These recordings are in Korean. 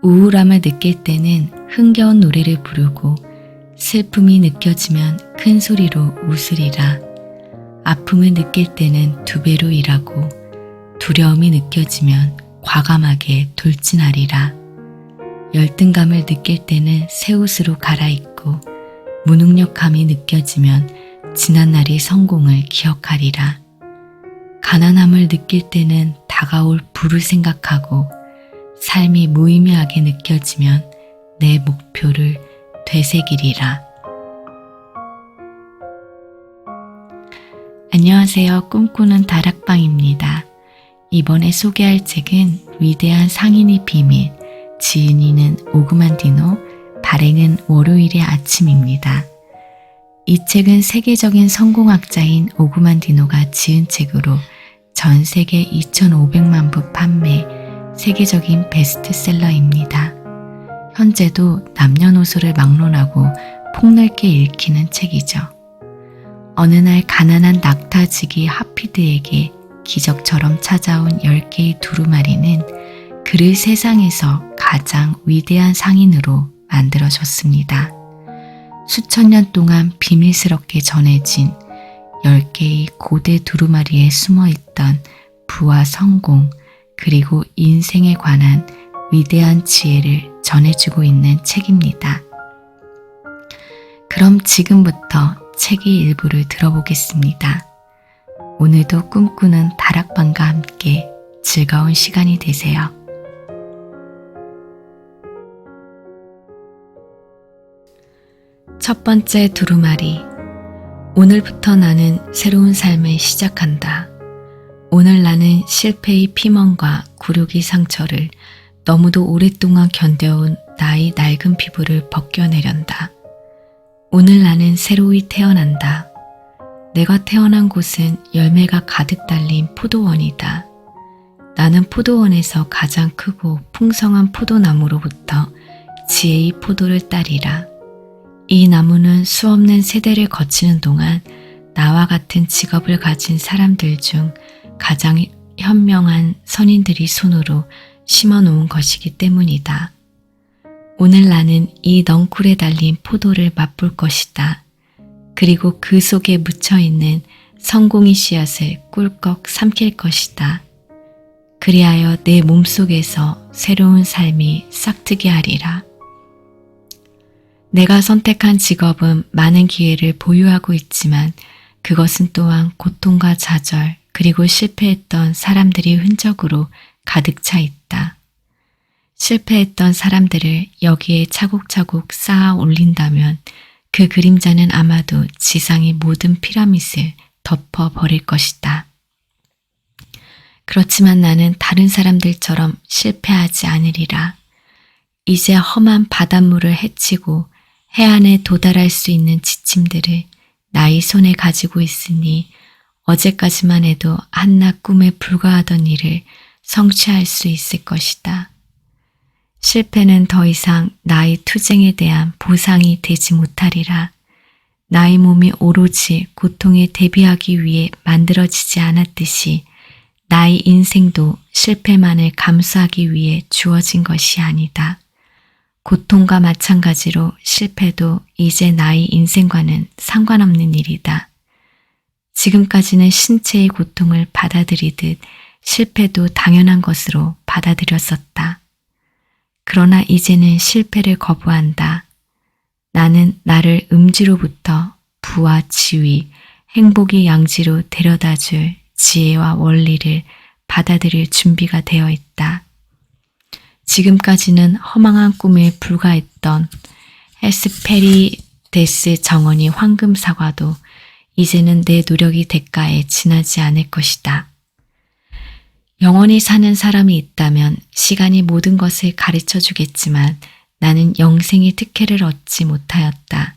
우울함을 느낄 때는 흥겨운 노래를 부르고 슬픔이 느껴지면 큰 소리로 웃으리라. 아픔을 느낄 때는 두 배로 일하고 두려움이 느껴지면 과감하게 돌진하리라. 열등감을 느낄 때는 새 옷으로 갈아입고 무능력함이 느껴지면 지난날의 성공을 기억하리라. 가난함을 느낄 때는 다가올 부를 생각하고 삶이 무의미하게 느껴지면 내 목표를 되새기리라. 안녕하세요. 꿈꾸는 다락방입니다. 이번에 소개할 책은 위대한 상인의 비밀, 지은이는 오그만디노, 발행은 월요일의 아침입니다. 이 책은 세계적인 성공학자인 오그만디노가 지은 책으로 전 세계 2,500만 부 판매, 세계적인 베스트셀러입니다. 현재도 남녀노소를 막론하고 폭넓게 읽히는 책이죠. 어느 날 가난한 낙타지기 하피드에게 기적처럼 찾아온 10개의 두루마리는 그를 세상에서 가장 위대한 상인으로 만들어줬습니다. 수천 년 동안 비밀스럽게 전해진 10개의 고대 두루마리에 숨어있던 부와 성공, 그리고 인생에 관한 위대한 지혜를 전해주고 있는 책입니다. 그럼 지금부터 책의 일부를 들어보겠습니다. 오늘도 꿈꾸는 다락방과 함께 즐거운 시간이 되세요. 첫 번째 두루마리. 오늘부터 나는 새로운 삶을 시작한다. 오늘 나는 실패의 피멍과 굴욕의 상처를 너무도 오랫동안 견뎌온 나의 낡은 피부를 벗겨내련다. 오늘 나는 새로이 태어난다. 내가 태어난 곳은 열매가 가득 달린 포도원이다. 나는 포도원에서 가장 크고 풍성한 포도나무로부터 지혜의 포도를 따리라. 이 나무는 수없는 세대를 거치는 동안 나와 같은 직업을 가진 사람들 중 가장 현명한 선인들이 손으로 심어놓은 것이기 때문이다. 오늘 나는 이 넝쿨에 달린 포도를 맛볼 것이다. 그리고 그 속에 묻혀있는 성공의 씨앗을 꿀꺽 삼킬 것이다. 그리하여 내 몸속에서 새로운 삶이 싹트게 하리라. 내가 선택한 직업은 많은 기회를 보유하고 있지만 그것은 또한 고통과 좌절 그리고 실패했던 사람들의 흔적으로 가득 차 있다. 실패했던 사람들을 여기에 차곡차곡 쌓아 올린다면 그 그림자는 아마도 지상의 모든 피라밋을 덮어버릴 것이다. 그렇지만 나는 다른 사람들처럼 실패하지 않으리라. 이제 험한 바닷물을 헤치고 해안에 도달할 수 있는 지침들을 나의 손에 가지고 있으니 어제까지만 해도 한낱 꿈에 불과하던 일을 성취할 수 있을 것이다. 실패는 더 이상 나의 투쟁에 대한 보상이 되지 못하리라. 나의 몸이 오로지 고통에 대비하기 위해 만들어지지 않았듯이 나의 인생도 실패만을 감수하기 위해 주어진 것이 아니다. 고통과 마찬가지로 실패도 이제 나의 인생과는 상관없는 일이다. 지금까지는 신체의 고통을 받아들이듯 실패도 당연한 것으로 받아들였었다. 그러나 이제는 실패를 거부한다. 나는 나를 음지로부터 부와 지위, 행복의 양지로 데려다줄 지혜와 원리를 받아들일 준비가 되어 있다. 지금까지는 허망한 꿈에 불과했던 헤스페리데스 정원의 황금 사과도 이제는 내 노력의 대가에 지나지 않을 것이다. 영원히 사는 사람이 있다면 시간이 모든 것을 가르쳐 주겠지만 나는 영생의 특혜를 얻지 못하였다.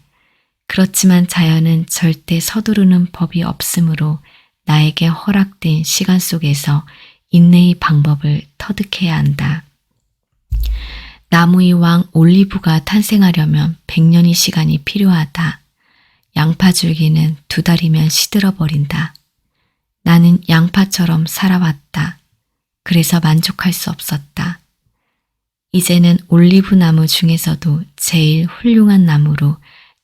그렇지만 자연은 절대 서두르는 법이 없으므로 나에게 허락된 시간 속에서 인내의 방법을 터득해야 한다. 나무의 왕 올리브가 탄생하려면 100년의 시간이 필요하다. 양파줄기는 2달이면 시들어버린다. 나는 양파처럼 살아왔다. 그래서 만족할 수 없었다. 이제는 올리브 나무 중에서도 제일 훌륭한 나무로,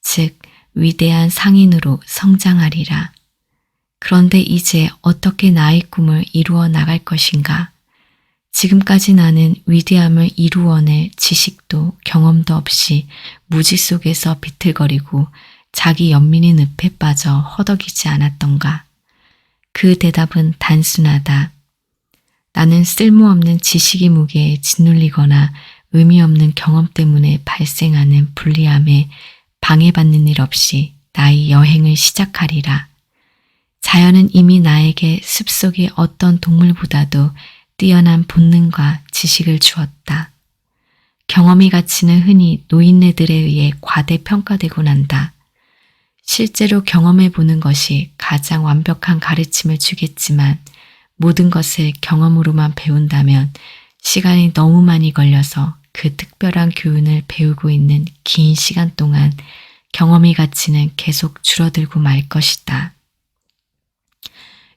즉 위대한 상인으로 성장하리라. 그런데 이제 어떻게 나의 꿈을 이루어 나갈 것인가? 지금까지 나는 위대함을 이루어낼 지식도 경험도 없이 무지 속에서 비틀거리고 자기 연민의 늪에 빠져 허덕이지 않았던가? 그 대답은 단순하다. 나는 쓸모없는 지식의 무게에 짓눌리거나 의미 없는 경험 때문에 발생하는 불리함에 방해받는 일 없이 나의 여행을 시작하리라. 자연은 이미 나에게 숲속의 어떤 동물보다도 뛰어난 본능과 지식을 주었다. 경험의 가치는 흔히 노인네들에 의해 과대평가되고 난다. 실제로 경험해보는 것이 가장 완벽한 가르침을 주겠지만 모든 것을 경험으로만 배운다면 시간이 너무 많이 걸려서 그 특별한 교훈을 배우고 있는 긴 시간 동안 경험의 가치는 계속 줄어들고 말 것이다.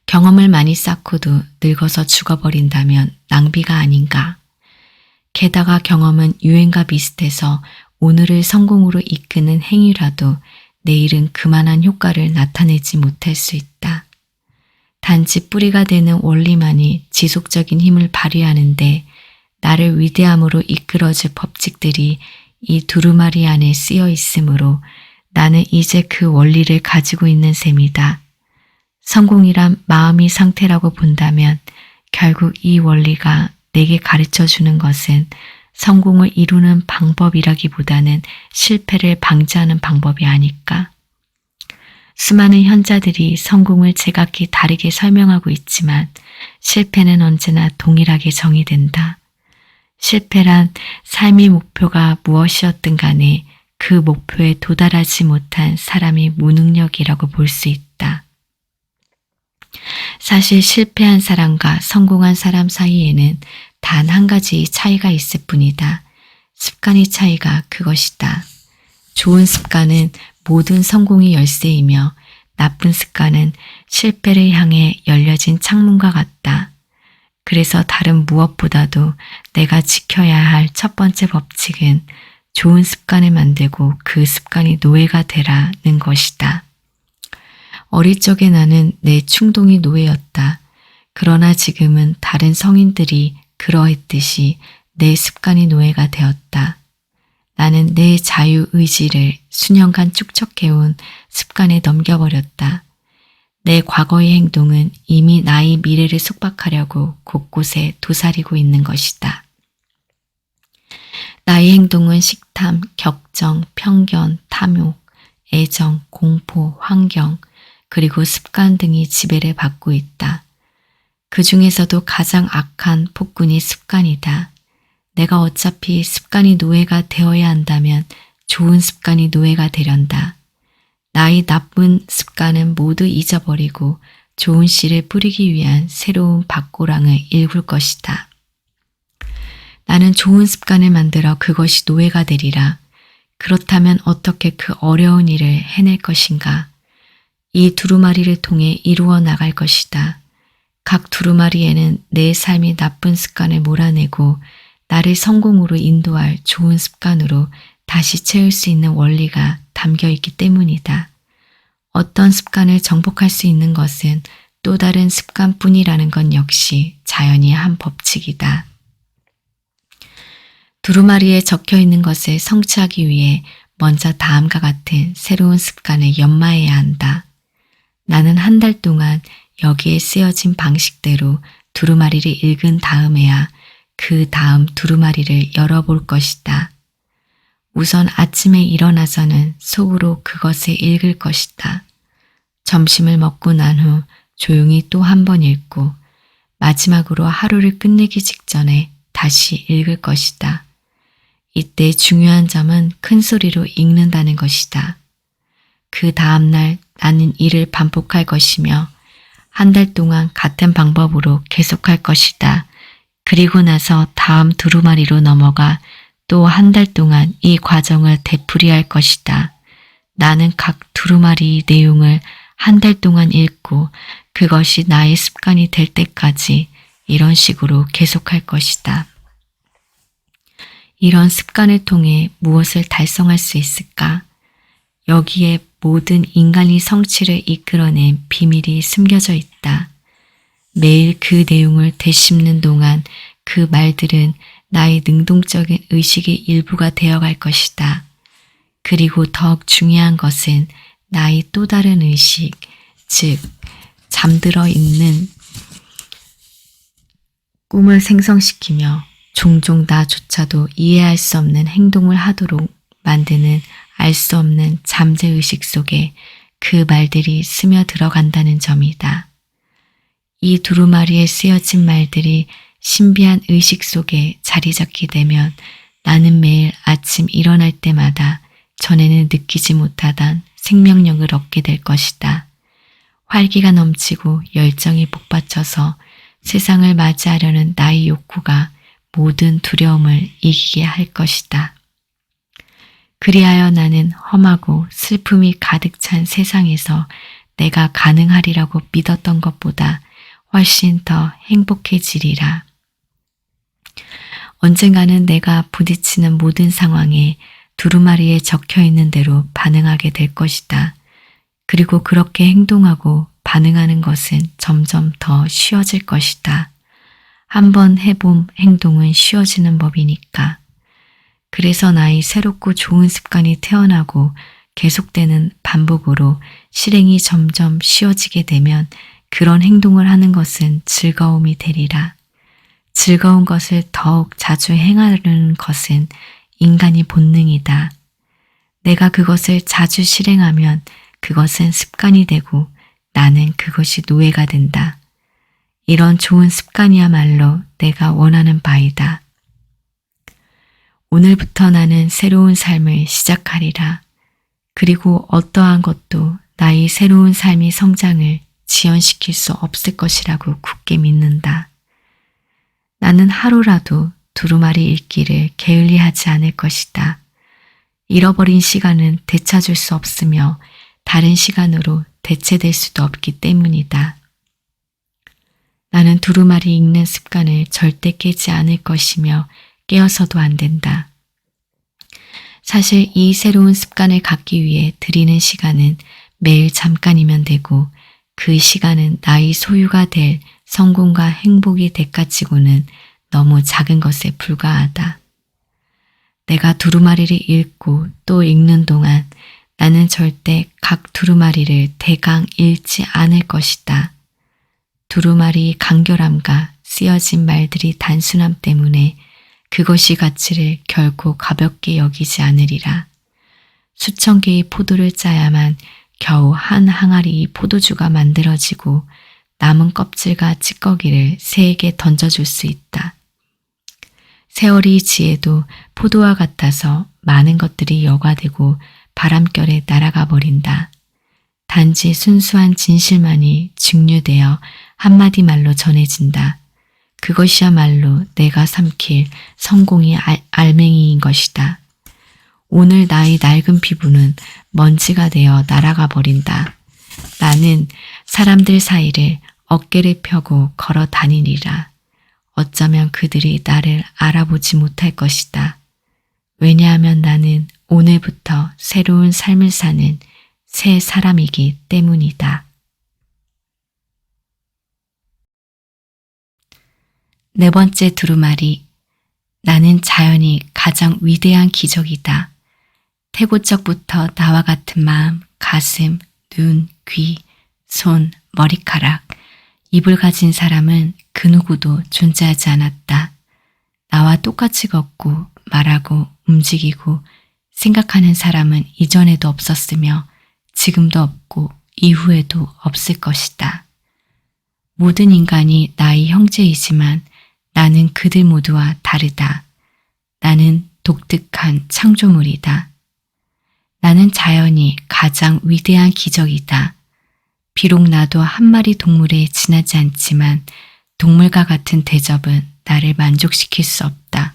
경험을 많이 쌓고도 늙어서 죽어버린다면 낭비가 아닌가? 게다가 경험은 유행과 비슷해서 오늘을 성공으로 이끄는 행위라도 내일은 그만한 효과를 나타내지 못할 수 있다. 단지 뿌리가 되는 원리만이 지속적인 힘을 발휘하는데 나를 위대함으로 이끌어줄 법칙들이 이 두루마리 안에 쓰여 있으므로 나는 이제 그 원리를 가지고 있는 셈이다. 성공이란 마음의 상태라고 본다면 결국 이 원리가 내게 가르쳐주는 것은 성공을 이루는 방법이라기보다는 실패를 방지하는 방법이 아닐까? 수많은 현자들이 성공을 제각기 다르게 설명하고 있지만 실패는 언제나 동일하게 정의된다. 실패란 삶의 목표가 무엇이었든 간에 그 목표에 도달하지 못한 사람의 무능력이라고 볼 수 있다. 사실 실패한 사람과 성공한 사람 사이에는 단 한 가지 차이가 있을 뿐이다. 습관의 차이가 그것이다. 좋은 습관은 모든 성공의 열쇠이며 나쁜 습관은 실패를 향해 열려진 창문과 같다. 그래서 다른 무엇보다도 내가 지켜야 할 첫 번째 법칙은 좋은 습관을 만들고 그 습관이 노예가 되라는 것이다. 어릴 적에 나는 내 충동이 노예였다. 그러나 지금은 다른 성인들이 그러했듯이 내 습관이 노예가 되었다. 나는 내 자유의지를 수년간 축적해온 습관에 넘겨버렸다. 내 과거의 행동은 이미 나의 미래를 속박하려고 곳곳에 도사리고 있는 것이다. 나의 행동은 식탐, 격정, 편견, 탐욕, 애정, 공포, 환경, 그리고 습관 등이 지배를 받고 있다. 그 중에서도 가장 악한 폭군이 습관이다. 내가 어차피 습관이 노예가 되어야 한다면 좋은 습관이 노예가 되련다. 나의 나쁜 습관은 모두 잊어버리고 좋은 씨를 뿌리기 위한 새로운 밭고랑을 일굴 것이다. 나는 좋은 습관을 만들어 그것이 노예가 되리라. 그렇다면 어떻게 그 어려운 일을 해낼 것인가? 이 두루마리를 통해 이루어 나갈 것이다. 각 두루마리에는 내 삶이 나쁜 습관을 몰아내고 나를 성공으로 인도할 좋은 습관으로 다시 채울 수 있는 원리가 담겨 있기 때문이다. 어떤 습관을 정복할 수 있는 것은 또 다른 습관뿐이라는 건 역시 자연의 한 법칙이다. 두루마리에 적혀 있는 것을 성취하기 위해 먼저 다음과 같은 새로운 습관을 연마해야 한다. 나는 한 달 동안 여기에 쓰여진 방식대로 두루마리를 읽은 다음에야 그 다음 두루마리를 열어볼 것이다. 우선 아침에 일어나서는 속으로 그것을 읽을 것이다. 점심을 먹고 난 후 조용히 또 한 번 읽고 마지막으로 하루를 끝내기 직전에 다시 읽을 것이다. 이때 중요한 점은 큰 소리로 읽는다는 것이다. 그 다음날 나는 이를 반복할 것이며 한 달 동안 같은 방법으로 계속할 것이다. 그리고 나서 다음 두루마리로 넘어가 또 한 달 동안 이 과정을 되풀이할 것이다. 나는 각 두루마리 내용을 한 달 동안 읽고 그것이 나의 습관이 될 때까지 이런 식으로 계속할 것이다. 이런 습관을 통해 무엇을 달성할 수 있을까? 여기에 모든 인간의 성취를 이끌어낸 비밀이 숨겨져 있다. 매일 그 내용을 되씹는 동안 그 말들은 나의 능동적인 의식의 일부가 되어갈 것이다. 그리고 더욱 중요한 것은 나의 또 다른 의식, 즉 잠들어 있는 꿈을 생성시키며 종종 나조차도 이해할 수 없는 행동을 하도록 만드는 알 수 없는 잠재의식 속에 그 말들이 스며들어간다는 점이다. 이 두루마리에 쓰여진 말들이 신비한 의식 속에 자리 잡게 되면 나는 매일 아침 일어날 때마다 전에는 느끼지 못하던 생명력을 얻게 될 것이다. 활기가 넘치고 열정이 복받쳐서 세상을 맞이하려는 나의 욕구가 모든 두려움을 이기게 할 것이다. 그리하여 나는 험하고 슬픔이 가득 찬 세상에서 내가 가능하리라고 믿었던 것보다 훨씬 더 행복해지리라. 언젠가는 내가 부딪히는 모든 상황에 두루마리에 적혀 있는 대로 반응하게 될 것이다. 그리고 그렇게 행동하고 반응하는 것은 점점 더 쉬워질 것이다. 한번 해본 행동은 쉬워지는 법이니까. 그래서 나의 새롭고 좋은 습관이 태어나고 계속되는 반복으로 실행이 점점 쉬워지게 되면 그런 행동을 하는 것은 즐거움이 되리라. 즐거운 것을 더욱 자주 행하려는 것은 인간의 본능이다. 내가 그것을 자주 실행하면 그것은 습관이 되고 나는 그것이 노예가 된다. 이런 좋은 습관이야말로 내가 원하는 바이다. 오늘부터 나는 새로운 삶을 시작하리라. 그리고 어떠한 것도 나의 새로운 삶의 성장을 지연시킬 수 없을 것이라고 굳게 믿는다. 나는 하루라도 두루마리 읽기를 게을리하지 않을 것이다. 잃어버린 시간은 되찾을 수 없으며 다른 시간으로 대체될 수도 없기 때문이다. 나는 두루마리 읽는 습관을 절대 깨지 않을 것이며 깨어서도 안 된다. 사실 이 새로운 습관을 갖기 위해 들이는 시간은 매일 잠깐이면 되고 그 시간은 나의 소유가 될 성공과 행복의 대가치고는 너무 작은 것에 불과하다. 내가 두루마리를 읽고 또 읽는 동안 나는 절대 각 두루마리를 대강 읽지 않을 것이다. 두루마리의 간결함과 쓰여진 말들이 단순함 때문에 그것이 가치를 결코 가볍게 여기지 않으리라. 수천 개의 포도를 짜야만 겨우 한 항아리 포도주가 만들어지고 남은 껍질과 찌꺼기를 새에게 던져줄 수 있다. 세월이 지해도 포도와 같아서 많은 것들이 여과되고 바람결에 날아가 버린다. 단지 순수한 진실만이 증류되어 한마디 말로 전해진다. 그것이야말로 내가 삼킬 성공의 알맹이인 것이다. 오늘 나의 낡은 피부는 먼지가 되어 날아가 버린다. 나는 사람들 사이를 어깨를 펴고 걸어 다니리라. 어쩌면 그들이 나를 알아보지 못할 것이다. 왜냐하면 나는 오늘부터 새로운 삶을 사는 새 사람이기 때문이다. 네 번째 두루마리. 나는 자연이 가장 위대한 기적이다. 태고적부터 나와 같은 마음, 가슴, 눈, 귀, 손, 머리카락, 입을 가진 사람은 그 누구도 존재하지 않았다. 나와 똑같이 걷고 말하고 움직이고 생각하는 사람은 이전에도 없었으며 지금도 없고 이후에도 없을 것이다. 모든 인간이 나의 형제이지만 나는 그들 모두와 다르다. 나는 독특한 창조물이다. 나는 자연이 가장 위대한 기적이다. 비록 나도 한 마리 동물에 지나지 않지만 동물과 같은 대접은 나를 만족시킬 수 없다.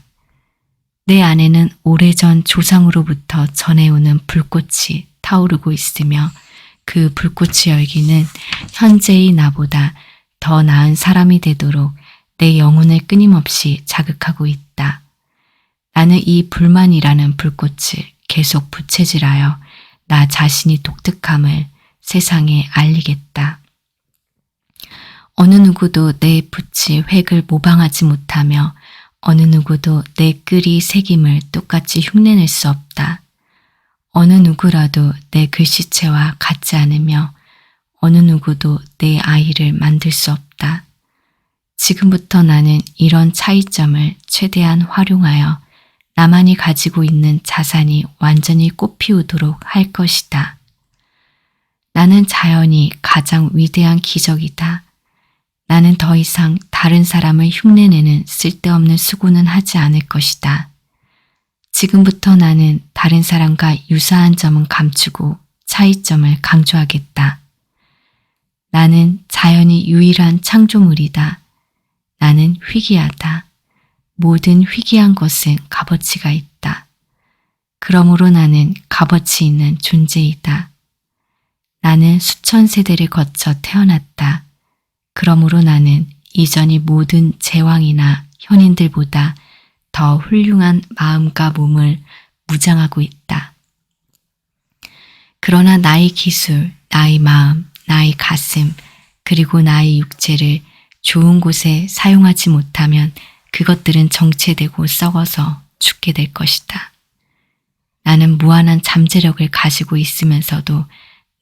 내 안에는 오래전 조상으로부터 전해오는 불꽃이 타오르고 있으며 그 불꽃의 열기는 현재의 나보다 더 나은 사람이 되도록 내 영혼을 끊임없이 자극하고 있다. 나는 이 불만이라는 불꽃을 계속 부채질하여 나 자신이 독특함을 세상에 알리겠다. 어느 누구도 내 붓이 획을 모방하지 못하며 어느 누구도 내 끌이 새김을 똑같이 흉내낼 수 없다. 어느 누구라도 내 글씨체와 같지 않으며 어느 누구도 내 아이를 만들 수 없다. 지금부터 나는 이런 차이점을 최대한 활용하여 나만이 가지고 있는 자산이 완전히 꽃피우도록 할 것이다. 나는 자연이 가장 위대한 기적이다. 나는 더 이상 다른 사람을 흉내내는 쓸데없는 수고는 하지 않을 것이다. 지금부터 나는 다른 사람과 유사한 점은 감추고 차이점을 강조하겠다. 나는 자연이 유일한 창조물이다. 나는 희귀하다. 모든 희귀한 것은 값어치가 있다. 그러므로 나는 값어치 있는 존재이다. 나는 수천 세대를 거쳐 태어났다. 그러므로 나는 이전의 모든 제왕이나 현인들보다 더 훌륭한 마음과 몸을 무장하고 있다. 그러나 나의 기술, 나의 마음, 나의 가슴, 그리고 나의 육체를 좋은 곳에 사용하지 못하면 그것들은 정체되고 썩어서 죽게 될 것이다. 나는 무한한 잠재력을 가지고 있으면서도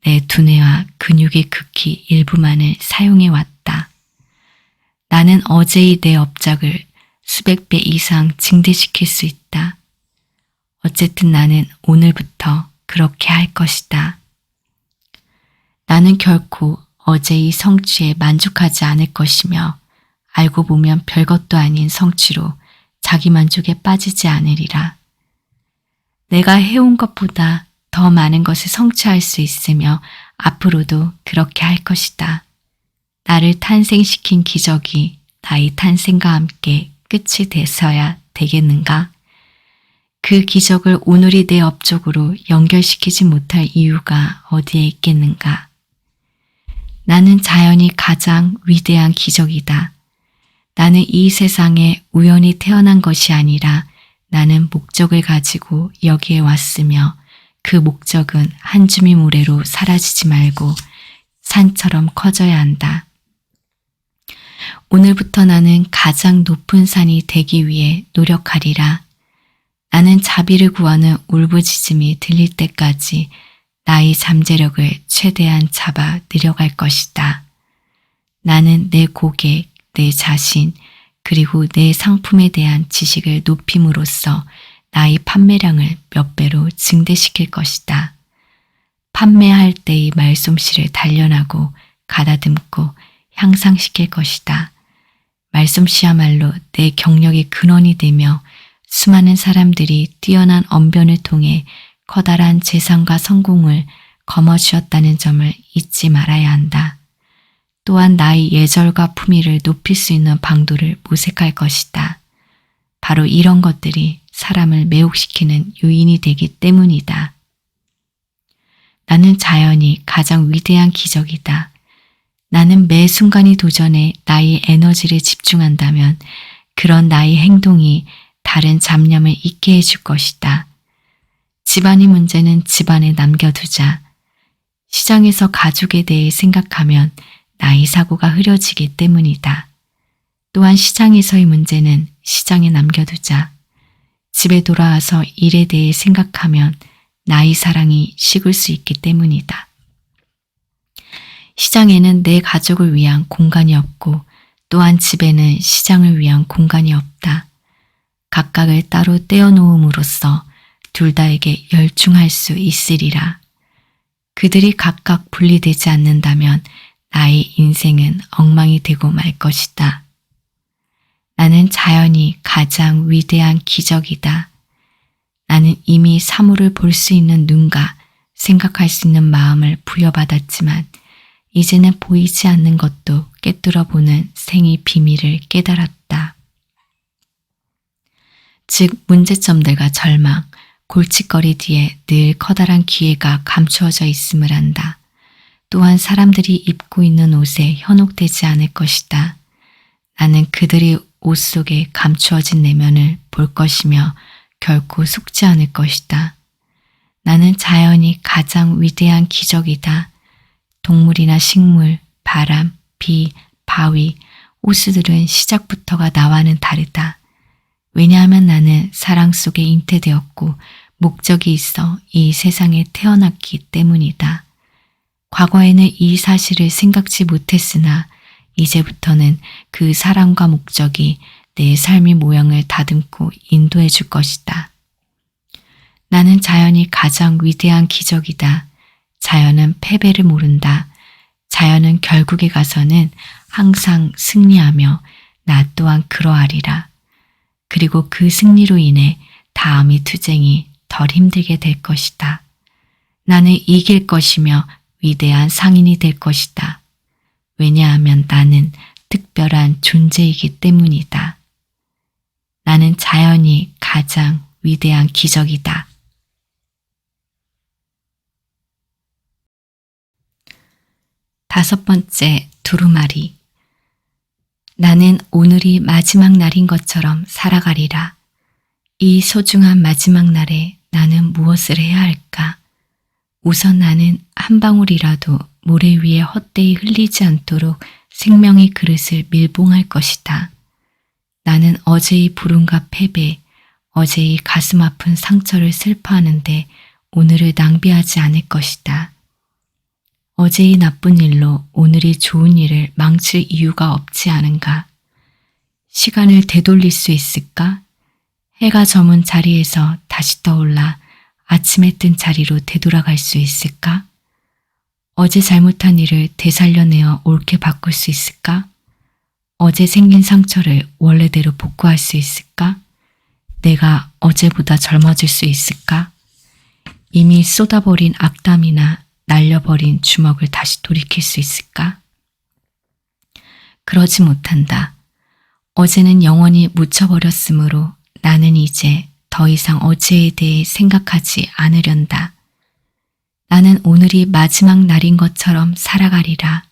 내 두뇌와 근육의 극히 일부만을 사용해 왔다. 나는 어제의 내 업적을 수백 배 이상 증대시킬 수 있다. 어쨌든 나는 오늘부터 그렇게 할 것이다. 나는 결코 어제의 성취에 만족하지 않을 것이며 알고 보면 별것도 아닌 성취로 자기 만족에 빠지지 않으리라. 내가 해온 것보다 더 많은 것을 성취할 수 있으며 앞으로도 그렇게 할 것이다. 나를 탄생시킨 기적이 나의 탄생과 함께 끝이 돼서야 되겠는가? 그 기적을 오늘이 내 업적으로 연결시키지 못할 이유가 어디에 있겠는가? 나는 자연이 가장 위대한 기적이다. 나는 이 세상에 우연히 태어난 것이 아니라 나는 목적을 가지고 여기에 왔으며 그 목적은 한 줌의 모래로 사라지지 말고 산처럼 커져야 한다. 오늘부터 나는 가장 높은 산이 되기 위해 노력하리라. 나는 자비를 구하는 울부짖음이 들릴 때까지 나의 잠재력을 최대한 잡아 내려갈 것이다. 나는 내 고객, 내 자신, 그리고 내 상품에 대한 지식을 높임으로써 나의 판매량을 몇 배로 증대시킬 것이다. 판매할 때의 말솜씨를 단련하고 가다듬고 향상시킬 것이다. 말솜씨야말로 내 경력의 근원이 되며 수많은 사람들이 뛰어난 언변을 통해 커다란 재산과 성공을 거머쥐었다는 점을 잊지 말아야 한다. 또한 나의 예절과 품위를 높일 수 있는 방도를 모색할 것이다. 바로 이런 것들이 사람을 매혹시키는 요인이 되기 때문이다. 나는 자연이 가장 위대한 기적이다. 나는 매 순간의 도전에 나의 에너지를 집중한다면 그런 나의 행동이 다른 잡념을 잊게 해줄 것이다. 집안의 문제는 집안에 남겨두자. 시장에서 가족에 대해 생각하면 나의 사고가 흐려지기 때문이다. 또한 시장에서의 문제는 시장에 남겨두자. 집에 돌아와서 일에 대해 생각하면 나의 사랑이 식을 수 있기 때문이다. 시장에는 내 가족을 위한 공간이 없고 또한 집에는 시장을 위한 공간이 없다. 각각을 따로 떼어놓음으로써 둘 다에게 열중할 수 있으리라. 그들이 각각 분리되지 않는다면 나의 인생은 엉망이 되고 말 것이다. 나는 자연이 가장 위대한 기적이다. 나는 이미 사물을 볼 수 있는 눈과 생각할 수 있는 마음을 부여받았지만 이제는 보이지 않는 것도 꿰뚫어 보는 생의 비밀을 깨달았다. 즉 문제점들과 절망, 골칫거리 뒤에 늘 커다란 기회가 감추어져 있음을 안다. 또한 사람들이 입고 있는 옷에 현혹되지 않을 것이다. 나는 그들의 옷 속에 감추어진 내면을 볼 것이며 결코 속지 않을 것이다. 나는 자연이 가장 위대한 기적이다. 동물이나 식물, 바람, 비, 바위, 호수들은 시작부터가 나와는 다르다. 왜냐하면 나는 사랑 속에 잉태되었고 목적이 있어 이 세상에 태어났기 때문이다. 과거에는 이 사실을 생각지 못했으나 이제부터는 그 사랑과 목적이 내 삶의 모양을 다듬고 인도해 줄 것이다. 나는 자연이 가장 위대한 기적이다. 자연은 패배를 모른다. 자연은 결국에 가서는 항상 승리하며 나 또한 그러하리라. 그리고 그 승리로 인해 다음의 투쟁이 덜 힘들게 될 것이다. 나는 이길 것이며 위대한 상인이 될 것이다. 왜냐하면 나는 특별한 존재이기 때문이다. 나는 자연이 가장 위대한 기적이다. 다섯 번째, 두루마리. 나는 오늘이 마지막 날인 것처럼 살아가리라. 이 소중한 마지막 날에 나는 무엇을 해야 할까? 우선 나는 한 방울이라도 모래 위에 헛되이 흘리지 않도록 생명의 그릇을 밀봉할 것이다. 나는 어제의 불운과 패배, 어제의 가슴 아픈 상처를 슬퍼하는데 오늘을 낭비하지 않을 것이다. 어제의 나쁜 일로 오늘의 좋은 일을 망칠 이유가 없지 않은가? 시간을 되돌릴 수 있을까? 해가 저문 자리에서 다시 떠올라 아침에 뜬 자리로 되돌아갈 수 있을까? 어제 잘못한 일을 되살려내어 옳게 바꿀 수 있을까? 어제 생긴 상처를 원래대로 복구할 수 있을까? 내가 어제보다 젊어질 수 있을까? 이미 쏟아버린 악담이나 날려버린 주먹을 다시 돌이킬 수 있을까? 그러지 못한다. 어제는 영원히 묻혀버렸으므로 나는 이제 더 이상 어제에 대해 생각하지 않으련다. 나는 오늘이 마지막 날인 것처럼 살아가리라.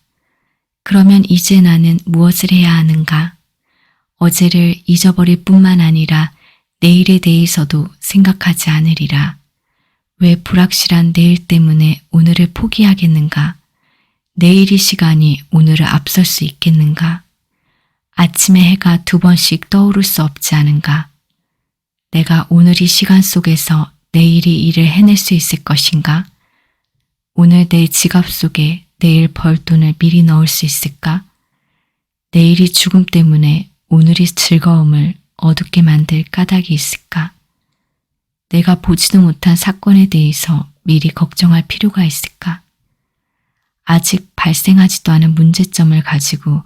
그러면 이제 나는 무엇을 해야 하는가? 어제를 잊어버릴 뿐만 아니라 내일에 대해서도 생각하지 않으리라. 왜 불확실한 내일 때문에 오늘을 포기하겠는가? 내일의 시간이 오늘을 앞설 수 있겠는가? 아침에 해가 두 번씩 떠오를 수 없지 않은가? 내가 오늘의 시간 속에서 내일의 일을 해낼 수 있을 것인가? 오늘 내 지갑 속에 내일 벌 돈을 미리 넣을 수 있을까? 내일의 죽음 때문에 오늘의 즐거움을 어둡게 만들 까닭이 있을까? 내가 보지도 못한 사건에 대해서 미리 걱정할 필요가 있을까? 아직 발생하지도 않은 문제점을 가지고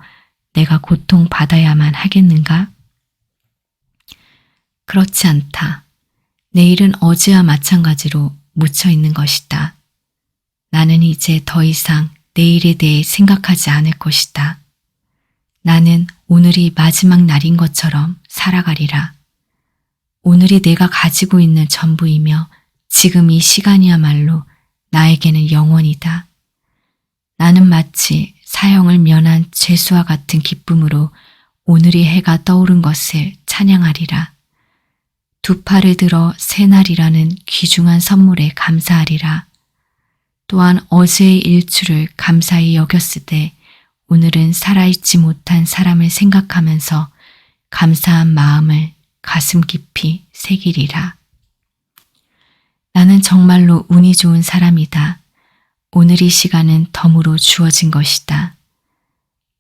내가 고통받아야만 하겠는가? 그렇지 않다. 내일은 어제와 마찬가지로 묻혀 있는 것이다. 나는 이제 더 이상 내일에 대해 생각하지 않을 것이다. 나는 오늘이 마지막 날인 것처럼 살아가리라. 오늘이 내가 가지고 있는 전부이며 지금 이 시간이야말로 나에게는 영원이다. 나는 마치 사형을 면한 죄수와 같은 기쁨으로 오늘의 해가 떠오른 것을 찬양하리라. 두 팔을 들어 새날이라는 귀중한 선물에 감사하리라. 또한 어제의 일출을 감사히 여겼으되 오늘은 살아있지 못한 사람을 생각하면서 감사한 마음을 가슴 깊이 새기리라. 나는 정말로 운이 좋은 사람이다. 오늘 이 시간은 덤으로 주어진 것이다.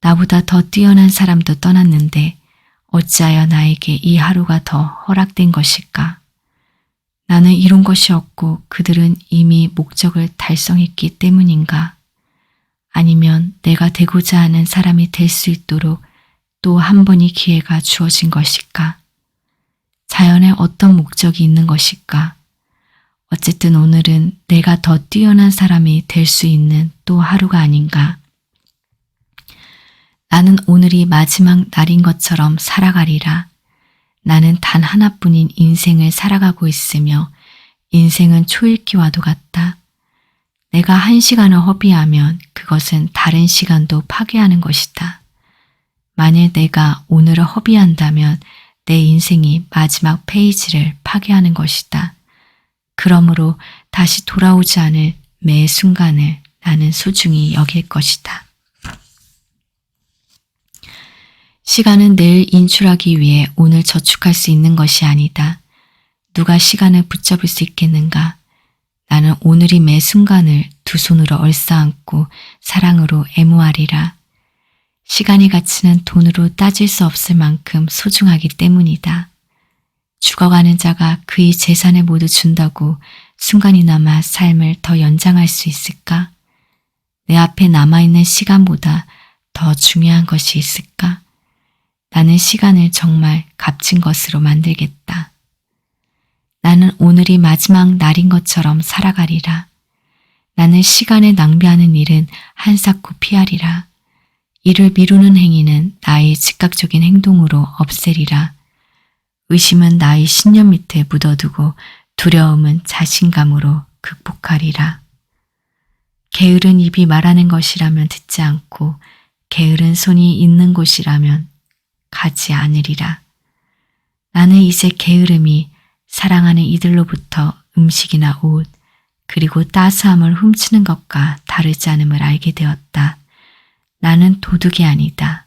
나보다 더 뛰어난 사람도 떠났는데 어찌하여 나에게 이 하루가 더 허락된 것일까? 나는 이룬 것이 없고 그들은 이미 목적을 달성했기 때문인가? 아니면 내가 되고자 하는 사람이 될 수 있도록 또 한 번의 기회가 주어진 것일까? 자연에 어떤 목적이 있는 것일까? 어쨌든 오늘은 내가 더 뛰어난 사람이 될 수 있는 또 하루가 아닌가? 나는 오늘이 마지막 날인 것처럼 살아가리라. 나는 단 하나뿐인 인생을 살아가고 있으며 인생은 초읽기와도 같다. 내가 한 시간을 허비하면 그것은 다른 시간도 파괴하는 것이다. 만일 내가 오늘을 허비한다면 내 인생이 마지막 페이지를 파괴하는 것이다. 그러므로 다시 돌아오지 않을 매 순간을 나는 소중히 여길 것이다. 시간은 내일 인출하기 위해 오늘 저축할 수 있는 것이 아니다. 누가 시간을 붙잡을 수 있겠는가? 나는 오늘이 매 순간을 두 손으로 얼싸안고 사랑으로 애무하리라. 시간의 가치는 돈으로 따질 수 없을 만큼 소중하기 때문이다. 죽어가는 자가 그의 재산을 모두 준다고 순간이나마 삶을 더 연장할 수 있을까? 내 앞에 남아있는 시간보다 더 중요한 것이 있을까? 나는 시간을 정말 값진 것으로 만들겠다. 나는 오늘이 마지막 날인 것처럼 살아가리라. 나는 시간을 낭비하는 일은 한사코 피하리라. 이를 미루는 행위는 나의 즉각적인 행동으로 없애리라. 의심은 나의 신념 밑에 묻어두고 두려움은 자신감으로 극복하리라. 게으른 입이 말하는 것이라면 듣지 않고 게으른 손이 있는 곳이라면 가지 않으리라. 나는 이제 게으름이 사랑하는 이들로부터 음식이나 옷 그리고 따스함을 훔치는 것과 다르지 않음을 알게 되었다. 나는 도둑이 아니다.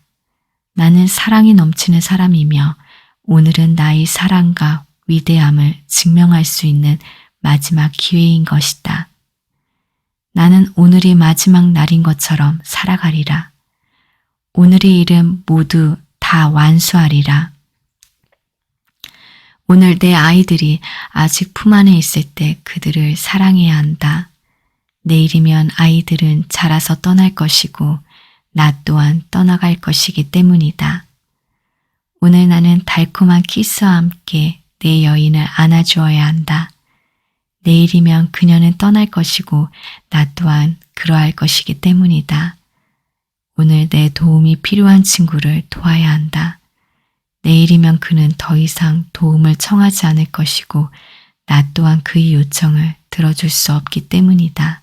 나는 사랑이 넘치는 사람이며 오늘은 나의 사랑과 위대함을 증명할 수 있는 마지막 기회인 것이다. 나는 오늘이 마지막 날인 것처럼 살아가리라. 오늘의 일은 모두 다 완수하리라. 오늘 내 아이들이 아직 품 안에 있을 때 그들을 사랑해야 한다. 내일이면 아이들은 자라서 떠날 것이고 나 또한 떠나갈 것이기 때문이다. 오늘 나는 달콤한 키스와 함께 내 여인을 안아주어야 한다. 내일이면 그녀는 떠날 것이고 나 또한 그러할 것이기 때문이다. 오늘 내 도움이 필요한 친구를 도와야 한다. 내일이면 그는 더 이상 도움을 청하지 않을 것이고 나 또한 그의 요청을 들어줄 수 없기 때문이다.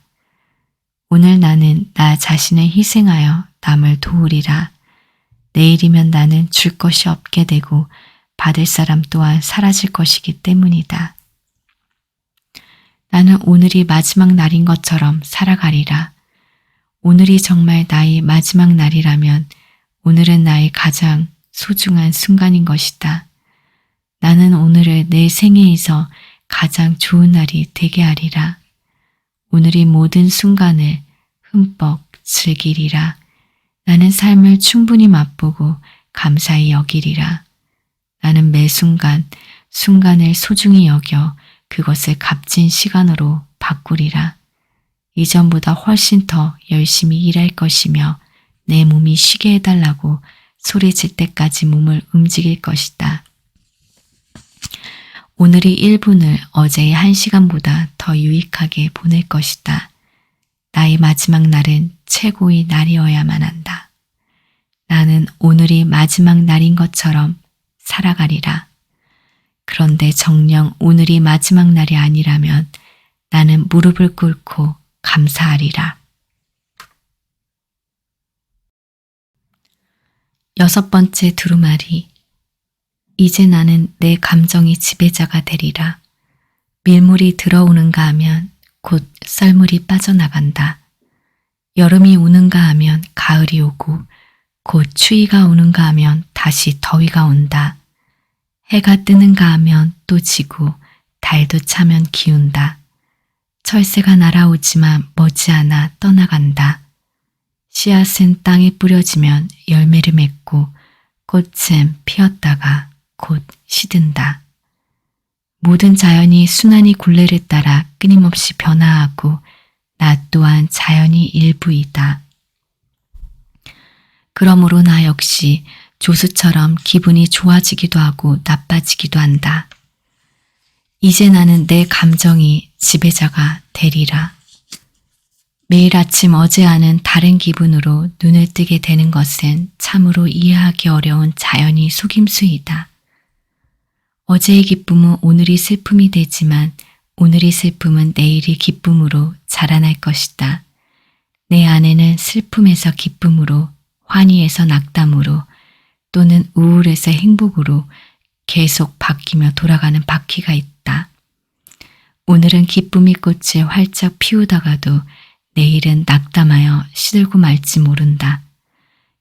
오늘 나는 나 자신을 희생하여 남을 도우리라. 내일이면 나는 줄 것이 없게 되고 받을 사람 또한 사라질 것이기 때문이다. 나는 오늘이 마지막 날인 것처럼 살아가리라. 오늘이 정말 나의 마지막 날이라면 오늘은 나의 가장 소중한 순간인 것이다. 나는 오늘을 내 생애에서 가장 좋은 날이 되게 하리라. 오늘이 모든 순간을 흠뻑 즐기리라. 나는 삶을 충분히 맛보고 감사히 여기리라. 나는 매 순간을 소중히 여겨 그것을 값진 시간으로 바꾸리라. 이전보다 훨씬 더 열심히 일할 것이며 내 몸이 쉬게 해달라고 소리칠 때까지 몸을 움직일 것이다. 오늘의 1분을 어제의 1시간보다 더 유익하게 보낼 것이다. 나의 마지막 날은 최고의 날이어야만 한다. 나는 오늘이 마지막 날인 것처럼 살아가리라. 그런데 정녕 오늘이 마지막 날이 아니라면 나는 무릎을 꿇고 감사하리라. 6번째 두루마리. 이제 나는 내 감정이 지배자가 되리라. 밀물이 들어오는가 하면 곧 썰물이 빠져나간다. 여름이 오는가 하면 가을이 오고 곧 추위가 오는가 하면 다시 더위가 온다. 해가 뜨는가 하면 또 지고 달도 차면 기운다. 철새가 날아오지만 머지않아 떠나간다. 씨앗은 땅에 뿌려지면 열매를 맺고 꽃은 피었다가 곧 시든다. 모든 자연이 순환의 굴레를 따라 끊임없이 변화하고 나 또한 자연의 일부이다. 그러므로 나 역시 조수처럼 기분이 좋아지기도 하고 나빠지기도 한다. 이제 나는 내 감정이 지배자가 되리라. 매일 아침 어제와는 다른 기분으로 눈을 뜨게 되는 것은 참으로 이해하기 어려운 자연의 속임수이다. 어제의 기쁨은 오늘이 슬픔이 되지만 오늘의 슬픔은 내일이 기쁨으로 자라날 것이다. 내 안에는 슬픔에서 기쁨으로, 환희에서 낙담으로, 또는 우울에서 행복으로 계속 바뀌며 돌아가는 바퀴가 있다. 오늘은 기쁨이 꽃을 활짝 피우다가도 내일은 낙담하여 시들고 말지 모른다.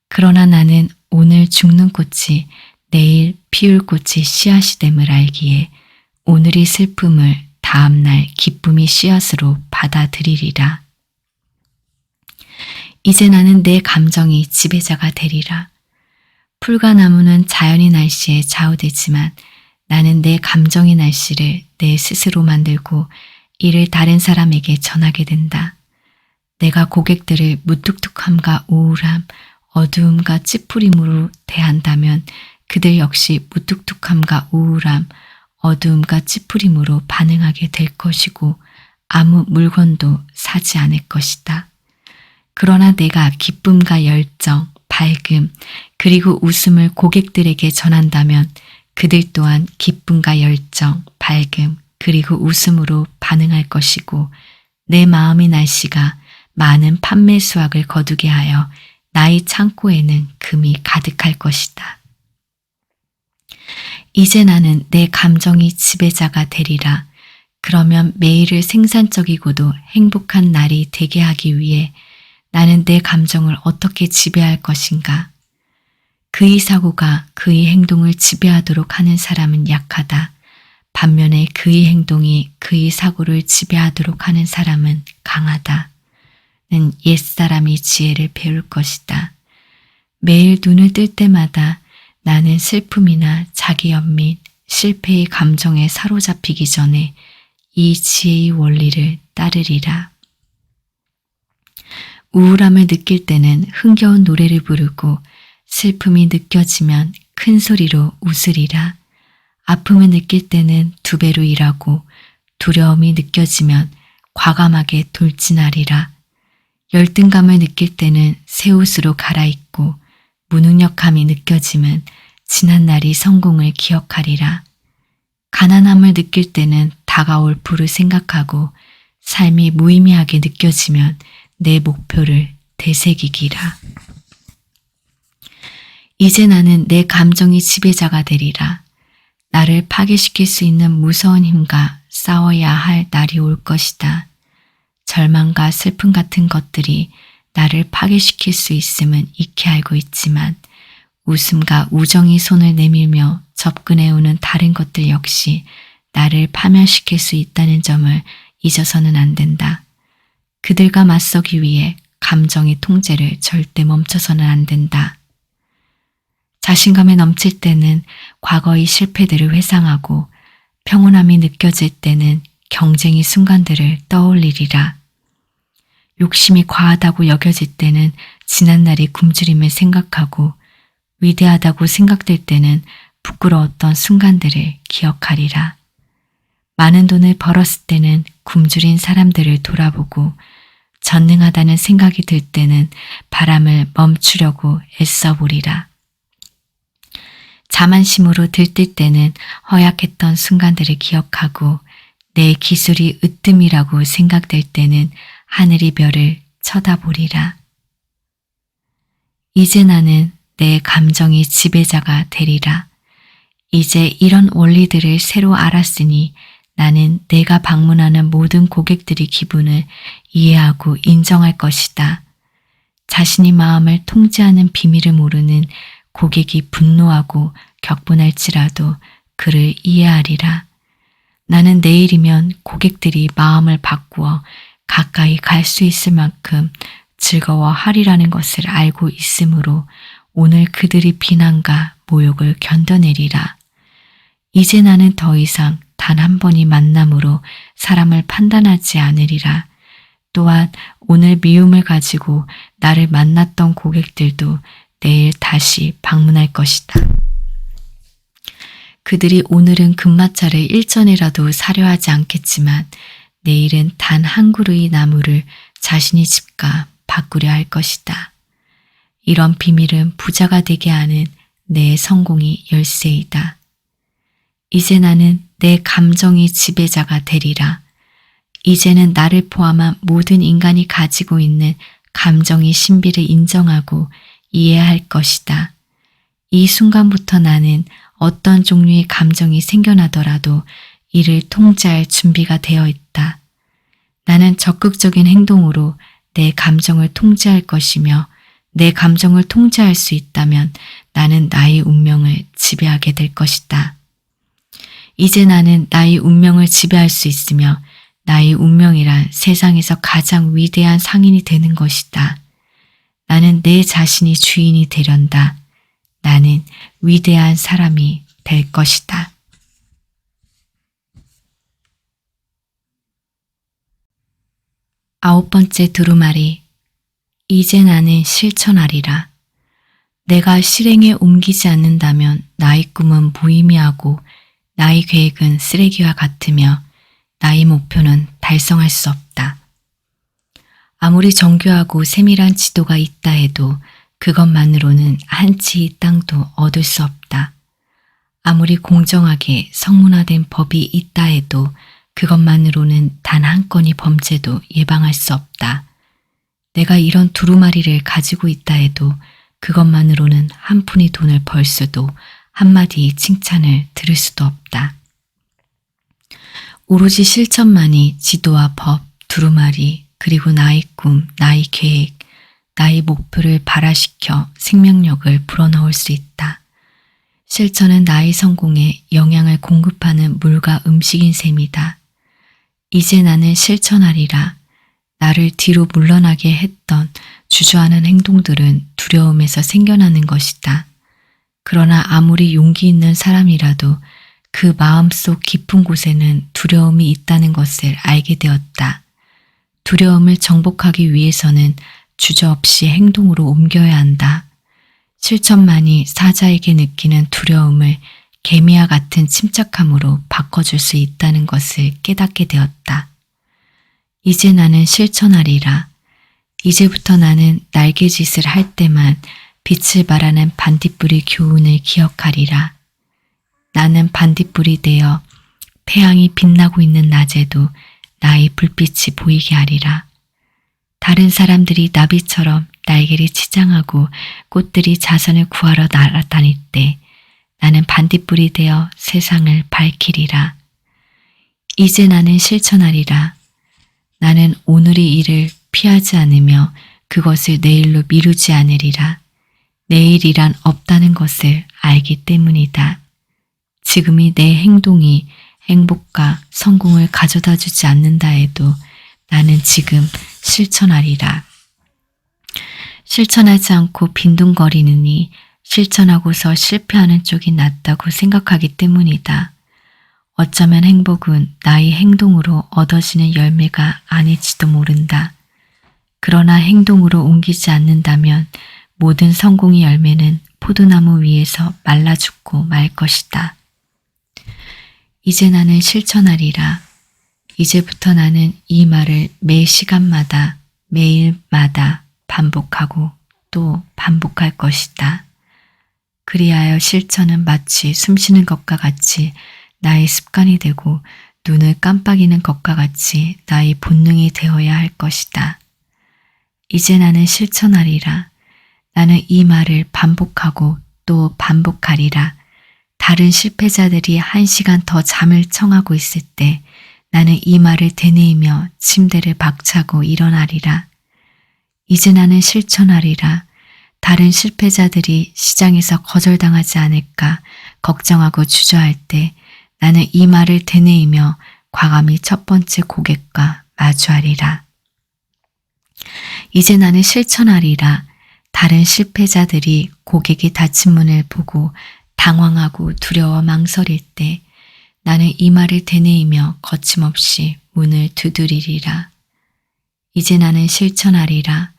그러나 나는 오늘 죽는 꽃이 내일 피울 꽃의 씨앗이 됨을 알기에 오늘의 슬픔을 다음날 기쁨의 씨앗으로 받아들이리라. 이제 나는 내 감정이 지배자가 되리라. 풀과 나무는 자연의 날씨에 좌우되지만 나는 내 감정의 날씨를 내 스스로 만들고 이를 다른 사람에게 전하게 된다. 내가 고객들을 무뚝뚝함과 우울함, 어두움과 찌푸림으로 대한다면 그들 역시 무뚝뚝함과 우울함, 어두움과 찌푸림으로 반응하게 될 것이고 아무 물건도 사지 않을 것이다. 그러나 내가 기쁨과 열정, 밝음, 그리고 웃음을 고객들에게 전한다면 그들 또한 기쁨과 열정, 밝음, 그리고 웃음으로 반응할 것이고 내 마음의 날씨가 많은 판매 수확을 거두게 하여 나의 창고에는 금이 가득할 것이다. 이제 나는 내 감정이 지배자가 되리라. 그러면 매일을 생산적이고도 행복한 날이 되게 하기 위해 나는 내 감정을 어떻게 지배할 것인가? 그의 사고가 그의 행동을 지배하도록 하는 사람은 약하다. 반면에 그의 행동이 그의 사고를 지배하도록 하는 사람은 강하다. 는 옛사람이 지혜를 배울 것이다. 매일 눈을 뜰 때마다 나는 슬픔이나 자기 연민, 실패의 감정에 사로잡히기 전에 이 지혜의 원리를 따르리라. 우울함을 느낄 때는 흥겨운 노래를 부르고 슬픔이 느껴지면 큰 소리로 웃으리라. 아픔을 느낄 때는 2배로 일하고 두려움이 느껴지면 과감하게 돌진하리라. 열등감을 느낄 때는 새 옷으로 갈아입고 무능력함이 느껴지면 지난날의 성공을 기억하리라. 가난함을 느낄 때는 다가올 부를 생각하고 삶이 무의미하게 느껴지면 내 목표를 되새기기라. 이제 나는 내 감정이 지배자가 되리라. 나를 파괴시킬 수 있는 무서운 힘과 싸워야 할 날이 올 것이다. 절망과 슬픔 같은 것들이 나를 파괴시킬 수 있음은 익히 알고 있지만 웃음과 우정이 손을 내밀며 접근해오는 다른 것들 역시 나를 파멸시킬 수 있다는 점을 잊어서는 안 된다. 그들과 맞서기 위해 감정의 통제를 절대 멈춰서는 안 된다. 자신감에 넘칠 때는 과거의 실패들을 회상하고 평온함이 느껴질 때는 경쟁의 순간들을 떠올리리라. 욕심이 과하다고 여겨질 때는 지난날의 굶주림을 생각하고 위대하다고 생각될 때는 부끄러웠던 순간들을 기억하리라. 많은 돈을 벌었을 때는 굶주린 사람들을 돌아보고 전능하다는 생각이 들 때는 바람을 멈추려고 애써보리라. 자만심으로 들뜰 때는 허약했던 순간들을 기억하고 내 기술이 으뜸이라고 생각될 때는 하늘의 별을 쳐다보리라. 이제 나는 내 감정이 지배자가 되리라. 이제 이런 원리들을 새로 알았으니 나는 내가 방문하는 모든 고객들의 기분을 이해하고 인정할 것이다. 자신의 마음을 통제하는 비밀을 모르는 고객이 분노하고 격분할지라도 그를 이해하리라. 나는 내일이면 고객들이 마음을 바꾸어 가까이 갈 수 있을 만큼 즐거워하리라는 것을 알고 있으므로 오늘 그들의 비난과 모욕을 견뎌내리라. 이제 나는 더 이상 단 한 번의 만남으로 사람을 판단하지 않으리라. 또한 오늘 미움을 가지고 나를 만났던 고객들도 내일 다시 방문할 것이다. 그들이 오늘은 금마차를 일전이라도 사려 하지 않겠지만 내일은 단 한 그루의 나무를 자신의 집과 바꾸려 할 것이다. 이런 비밀은 부자가 되게 하는 내 성공의 열쇠이다. 이제 나는 내 감정의 지배자가 되리라. 이제는 나를 포함한 모든 인간이 가지고 있는 감정의 신비를 인정하고 이해할 것이다. 이 순간부터 나는 어떤 종류의 감정이 생겨나더라도 이를 통제할 준비가 되어 있다. 나는 적극적인 행동으로 내 감정을 통제할 것이며 내 감정을 통제할 수 있다면 나는 나의 운명을 지배하게 될 것이다. 이제 나는 나의 운명을 지배할 수 있으며 나의 운명이란 세상에서 가장 위대한 상인이 되는 것이다. 나는 내 자신이 주인이 되련다. 나는 위대한 사람이 될 것이다. 아홉 번째 두루마리. 이제 나는 실천하리라. 내가 실행에 옮기지 않는다면 나의 꿈은 무의미하고 나의 계획은 쓰레기와 같으며 나의 목표는 달성할 수 없다. 아무리 정교하고 세밀한 지도가 있다 해도 그것만으로는 한 치 땅도 얻을 수 없다. 아무리 공정하게 성문화된 법이 있다 해도 그것만으로는 단 한 건의 범죄도 예방할 수 없다. 내가 이런 두루마리를 가지고 있다 해도 그것만으로는 한 푼의 돈을 벌 수도 한마디의 칭찬을 들을 수도 없다. 오로지 실천만이 지도와 법, 두루마리, 그리고 나의 꿈, 나의 계획, 나의 목표를 발화시켜 생명력을 불어넣을 수 있다. 실천은 나의 성공에 영향을 공급하는 물과 음식인 셈이다. 이제 나는 실천하리라. 나를 뒤로 물러나게 했던 주저하는 행동들은 두려움에서 생겨나는 것이다. 그러나 아무리 용기 있는 사람이라도 그 마음속 깊은 곳에는 두려움이 있다는 것을 알게 되었다. 두려움을 정복하기 위해서는 주저없이 행동으로 옮겨야 한다. 실천만이 사자에게 느끼는 두려움을 개미와 같은 침착함으로 바꿔줄 수 있다는 것을 깨닫게 되었다. 이제 나는 실천하리라. 이제부터 나는 날개짓을 할 때만 빛을 발하는 반딧불의 교훈을 기억하리라. 나는 반딧불이 되어 태양이 빛나고 있는 낮에도 나의 불빛이 보이게 하리라. 다른 사람들이 나비처럼 날개를 치장하고 꽃들이 자선을 구하러 날아다닐 때 나는 반딧불이 되어 세상을 밝히리라. 이제 나는 실천하리라. 나는 오늘의 일을 피하지 않으며 그것을 내일로 미루지 않으리라. 내일이란 없다는 것을 알기 때문이다. 지금이 내 행동이 행복과 성공을 가져다 주지 않는다 해도 나는 지금 실천하리라. 실천하지 않고 빈둥거리느니 실천하고서 실패하는 쪽이 낫다고 생각하기 때문이다. 어쩌면 행복은 나의 행동으로 얻어지는 열매가 아닐지도 모른다. 그러나 행동으로 옮기지 않는다면 모든 성공의 열매는 포도나무 위에서 말라 죽고 말 것이다. 이제 나는 실천하리라. 이제부터 나는 이 말을 매 시간마다 매일마다 반복하고 또 반복할 것이다. 그리하여 실천은 마치 숨쉬는 것과 같이 나의 습관이 되고 눈을 깜빡이는 것과 같이 나의 본능이 되어야 할 것이다. 이제 나는 실천하리라. 나는 이 말을 반복하고 또 반복하리라. 다른 실패자들이 1시간 더 잠을 청하고 있을 때 나는 이 말을 되뇌이며 침대를 박차고 일어나리라. 이제 나는 실천하리라. 다른 실패자들이 시장에서 거절당하지 않을까 걱정하고 주저할 때 나는 이 말을 되뇌이며 과감히 첫 번째 고객과 마주하리라. 이제 나는 실천하리라. 다른 실패자들이 고객이 닫힌 문을 보고 당황하고 두려워 망설일 때 나는 이 말을 되뇌이며 거침없이 문을 두드리리라. 이제 나는 실천하리라.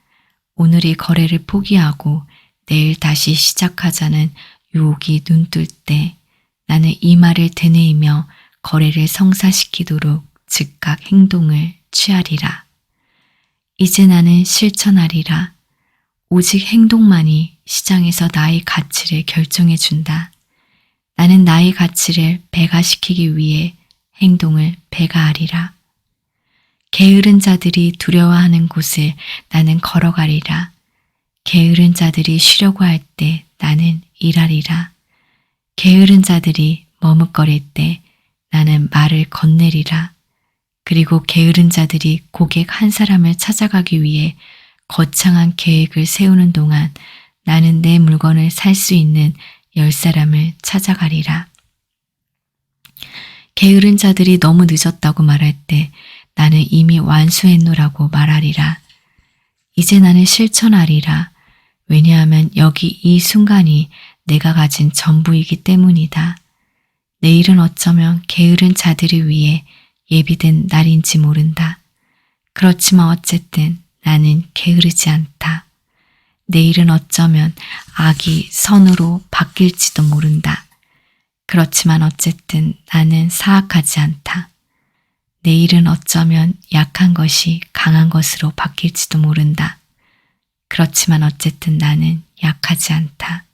오늘의 거래를 포기하고 내일 다시 시작하자는 유혹이 눈뜰 때 나는 이 말을 되뇌이며 거래를 성사시키도록 즉각 행동을 취하리라. 이제 나는 실천하리라. 오직 행동만이 시장에서 나의 가치를 결정해 준다. 나는 나의 가치를 배가시키기 위해 행동을 배가하리라. 게으른 자들이 두려워하는 곳을 나는 걸어가리라. 게으른 자들이 쉬려고 할 때 나는 일하리라. 게으른 자들이 머뭇거릴 때 나는 말을 건네리라. 그리고 게으른 자들이 고객 한 사람을 찾아가기 위해 거창한 계획을 세우는 동안 나는 내 물건을 살 수 있는 10사람을 찾아가리라. 게으른 자들이 너무 늦었다고 말할 때 나는 이미 완수했노라고 말하리라. 이제 나는 실천하리라. 왜냐하면 여기 이 순간이 내가 가진 전부이기 때문이다. 내일은 어쩌면 게으른 자들을 위해 예비된 날인지 모른다. 그렇지만 어쨌든 나는 게으르지 않다. 내일은 어쩌면 악이 선으로 바뀔지도 모른다. 그렇지만 어쨌든 나는 사악하지 않다. 내일은 어쩌면 약한 것이 강한 것으로 바뀔지도 모른다. 그렇지만 어쨌든 나는 약하지 않다.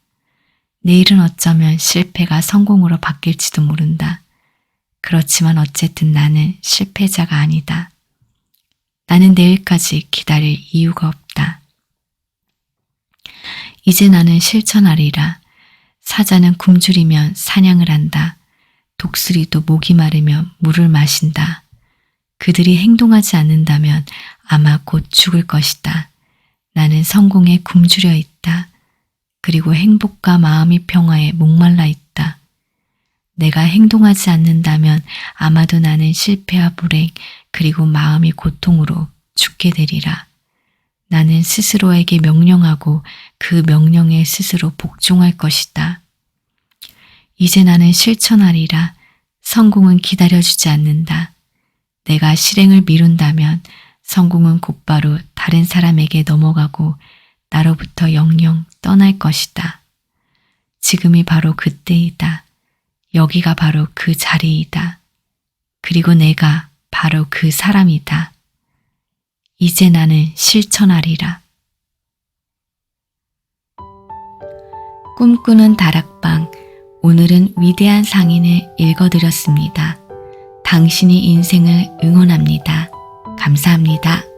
내일은 어쩌면 실패가 성공으로 바뀔지도 모른다. 그렇지만 어쨌든 나는 실패자가 아니다. 나는 내일까지 기다릴 이유가 없다. 이제 나는 실천하리라. 사자는 굶주리면 사냥을 한다. 독수리도 목이 마르면 물을 마신다. 그들이 행동하지 않는다면 아마 곧 죽을 것이다. 나는 성공에 굶주려 있다. 그리고 행복과 마음의 평화에 목말라 있다. 내가 행동하지 않는다면 아마도 나는 실패와 불행 그리고 마음의 고통으로 죽게 되리라. 나는 스스로에게 명령하고 그 명령에 스스로 복종할 것이다. 이제 나는 실천하리라. 성공은 기다려주지 않는다. 내가 실행을 미룬다면 성공은 곧바로 다른 사람에게 넘어가고 나로부터 영영 떠날 것이다. 지금이 바로 그때이다. 여기가 바로 그 자리이다. 그리고 내가 바로 그 사람이다. 이제 나는 실천하리라. 꿈꾸는 다락방, 오늘은 위대한 상인을 읽어드렸습니다. 당신이 인생을 응원합니다. 감사합니다.